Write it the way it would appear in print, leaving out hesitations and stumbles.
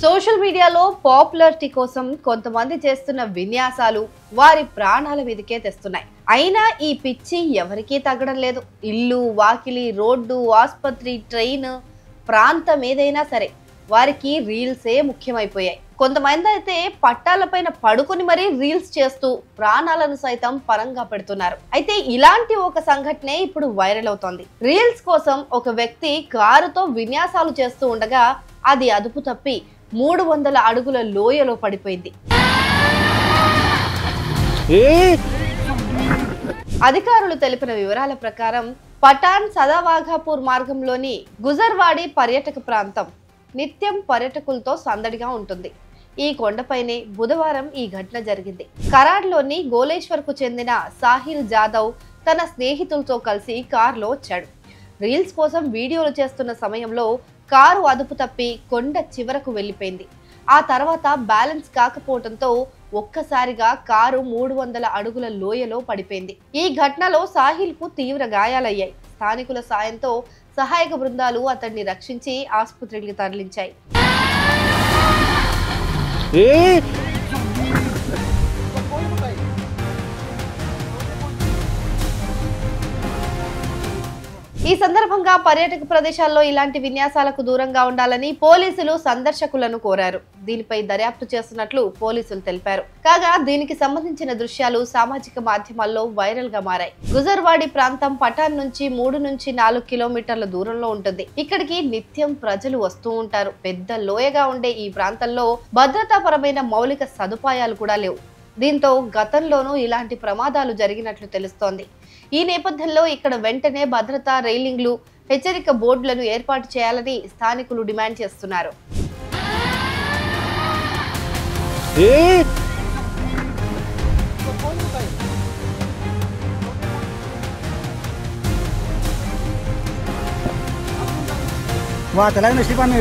Social మీడియాలో popularity కోసం కొంతమంది చేస్తున్న విన్యాసాలు వారి ప్రాణాల మీదకే తెస్తున్నాయి. అయినా ఈ పిచ్చి ఎవరికీ తగ్గడం లేదు. ఇల్లు, వాకిలి, రోడ్డు, ఆసుపత్రి, ట్రైన్, ప్రాంతం ఏదైనా సరే వారికి రీల్సే ముఖ్యమైపోయాయి. కొంతమంది అయితే పట్టాలపైన పడుకుని మరీ రీల్స్ చేస్తూ ప్రాణాలను సైతం పరంగా పెడుతున్నారు. అయితే ఇలాంటి ఒక సంఘటనే ఇప్పుడు వైరల్ అవుతోంది. రీల్స్ కోసం ఒక వ్యక్తి కారుతో విన్యాసాలు చేస్తూ ఉండగా అది అదుపు తప్పి 300 అడుగుల లోయలో పడిపోయింది. అధికారులు తెలిపిన వివరాల ప్రకారం పఠాన్ సదావాఘాపూర్ మార్గంలోని గుజర్వాడి పర్యాటక ప్రాంతం నిత్యం పర్యాటకులతో సందడిగా ఉంటుంది. ఈ కొండపైనే బుధవారం ఈ ఘటన జరిగింది. కరాడ్లోని గోలేశ్వర్ కు చెందిన సాహిల్ జాదవ్ తన స్నేహితులతో కలిసి కారులో వచ్చాడు. రీల్స్ కోసం వీడియోలు చేస్తున్న సమయంలో కారు అదుపు తప్పి కొండ చివరకు వెళ్లిపోయింది. ఆ తర్వాత బ్యాలెన్స్ కాకపోవడంతో ఒక్కసారిగా కారు 300 అడుగుల లోయలో పడిపోయింది. ఈ ఘటనలో సాహిల్ కు తీవ్ర గాయాలయ్యాయి. స్థానికుల సాయంతో సహాయక బృందాలు అతన్ని రక్షించి ఆసుపత్రికి తరలించాయి. ఈ సందర్భంగా పర్యాటక ప్రదేశాల్లో ఇలాంటి విన్యాసాలకు దూరంగా ఉండాలని పోలీసులు సందర్శకులను కోరారు. దీనిపై దర్యాప్తు చేస్తున్నట్లు పోలీసులు తెలిపారు. కాగా దీనికి సంబంధించిన దృశ్యాలు సామాజిక మాధ్యమాల్లో వైరల్ గా మారాయి. గుజర్వాడి ప్రాంతం పఠాన్ నుంచి 3 నుంచి 4 కిలోమీటర్ల దూరంలో ఉంటుంది. ఇక్కడికి నిత్యం ప్రజలు వస్తూ ఉంటారు. పెద్ద లోయగా ఉండే ఈ ప్రాంతంలో భద్రతాపరమైన మౌలిక సదుపాయాలు కూడా లేవు. దీంతో గతంలోనూ ఇలాంటి ప్రమాదాలు జరిగినట్లు తెలుస్తోంది. ఈ నేపథ్యంలో ఇక్కడ వెంటనే భద్రతా రైలింగ్లు, హెచ్చరిక బోర్డులను ఏర్పాటు చేయాలని స్థానికులు డిమాండ్ చేస్తున్నారు. వా తెలంగాణ శ్రీపాన్